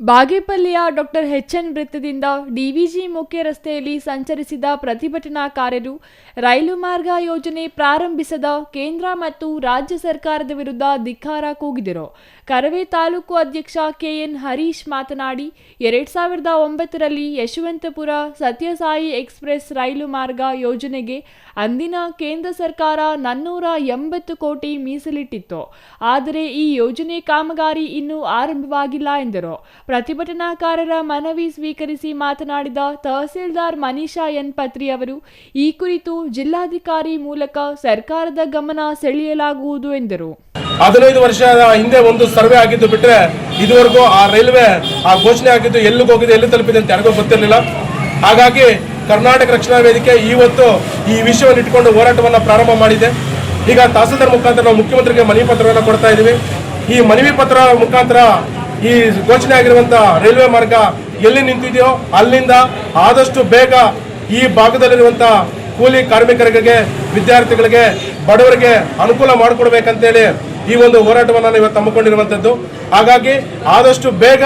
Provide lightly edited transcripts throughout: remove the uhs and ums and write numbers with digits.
ಬಾಗೇಪಲ್ಲಿಯ doctor ಎಚ್.ಎನ್. ವೃತ್ತದಿಂದ ಡಿವಿಜಿ ಮುಖ್ಯ ರಸ್ತೆಯಲ್ಲಿ ಸಂಚರಿಸಿದ ಪ್ರತಿಭಟನಾಕಾರರು ರೈಲು ಮಾರ್ಗ ಯೋಜನೆ ಪ್ರಾರಂಭಿಸದ ಕೇಂದ್ರ ಮತ್ತು ರಾಜ್ಯ ಸರ್ಕಾರದ ವಿರುದ್ಧ ಧಿಕ್ಕಾರ ಕೂಗಿದರು. ಕರವೇ ತಾಲೂಕು ಅಧ್ಯಕ್ಷ ಕೆ.ಎನ್. ಹರೀಶ್ ಮಾತನಾಡಿ, 2009ರಲ್ಲಿ ಯಶವಂತಪುರ ಸತ್ಯಸಾಯಿ ಎಕ್ಸ್ಪ್ರೆಸ್ ರೈಲು ಮಾರ್ಗ ಯೋಜನೆಗೆ ಅಂದಿನ ಕೇಂದ್ರ ಸರ್ಕಾರ 480 ಕೋಟಿ ಮೀಸಲಿಟ್ಟಿತ್ತು. ಆದರೆ ಈ ಯೋಜನೆ ಕಾಮಗಾರಿ ಇನ್ನೂ ಆರಂಭವಾಗಿಲ್ಲ ಎಂದರು. ಪ್ರತಿಭಟನಾಕಾರರ ಮನವಿ ಸ್ವೀಕರಿಸಿ ಮಾತನಾಡಿದ ತಹಸೀಲ್ದಾರ್ ಮನೀಷಾ ಎನ್ ಪತ್ರಿ ಅವರು, ಈ ಕುರಿತು ಜಿಲ್ಲಾಧಿಕಾರಿ ಮೂಲಕ ಸರ್ಕಾರದ ಗಮನ ಸೆಳೆಯಲಾಗುವುದು ಎಂದರು. 15 ವರ್ಷದ ಹಿಂದೆ ಒಂದು ಸರ್ವೆ ಆಗಿದ್ದು ಬಿಟ್ಟರೆ ಇದುವರೆಗೂ ಆ ರೈಲ್ವೆ ಆ ಘೋಷಣೆ ಆಗಿದ್ದು ಎಲ್ಲಿಗೆ ಹೋಗಿದೆ, ಎಲ್ಲಿ ತಲುಪಿದೆ ಅಂತ ಯಾರಿಗೂ ಗೊತ್ತಿರಲಿಲ್ಲ. ಹಾಗಾಗಿ ಕರ್ನಾಟಕ ರಕ್ಷಣಾ ವೇದಿಕೆ ಇವತ್ತು ಈ ವಿಷಯವನ್ನು ಇಟ್ಕೊಂಡು ಹೋರಾಟವನ್ನು ಪ್ರಾರಂಭ ಮಾಡಿದೆ. ಈಗ ತಹಸೀಲ್ದಾರ್ ಮುಖಾಂತರ ನಾವು ಮುಖ್ಯಮಂತ್ರಿಗೆ ಮನವಿ ಪತ್ರವನ್ನು ಕೊಡ್ತಾ ಇದ್ದೀವಿ. ಈ ಮನವಿ ಪತ್ರ ಮುಖಾಂತರ ಈ ಘೋಷಣೆ ಆಗಿರುವಂತಹ ರೈಲ್ವೆ ಮಾರ್ಗ ಎಲ್ಲಿ ನಿಂತಿದೆಯೋ ಅಲ್ಲಿಂದ ಆದಷ್ಟು ಬೇಗ ಈ ಭಾಗದಲ್ಲಿರುವಂತಹ ಕೂಲಿ ಕಾರ್ಮಿಕರಿಗೆ, ವಿದ್ಯಾರ್ಥಿಗಳಿಗೆ, ಬಡವರಿಗೆ ಅನುಕೂಲ ಮಾಡಿಕೊಡ್ಬೇಕಂತೇಳಿ ಈ ಒಂದು ಹೋರಾಟವನ್ನು ನಾವು ಇವತ್ತು ಹಮ್ಮಿಕೊಂಡಿರುವಂಥದ್ದು. ಹಾಗಾಗಿ ಆದಷ್ಟು ಬೇಗ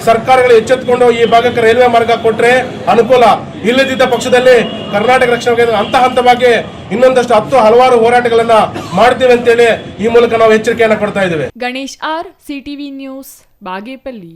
ಸರ್ಕಾರಗಳು ಎಚ್ಚೆತ್ತುಕೊಂಡು ಈ ಭಾಗಕ್ಕೆ ರೈಲ್ವೆ ಮಾರ್ಗ ಕೊಟ್ಟರೆ ಅನುಕೂಲ. ಇಲ್ಲದಿದ್ದ ಪಕ್ಷದಲ್ಲಿ ಕರ್ನಾಟಕ ರಕ್ಷಣಾ ಹಂತವಾಗಿ ಇನ್ನೊಂದಷ್ಟು ಹಲವಾರು ಹೋರಾಟಗಳನ್ನ ಮಾಡ್ತೀವಿ ಅಂತೇಳಿ ಈ ಮೂಲಕ ನಾವು ಎಚ್ಚರಿಕೆಯನ್ನು ಕೊಡ್ತಾ ಇದ್ದೇವೆ. Ganesh R, CTV news, Bagepalli.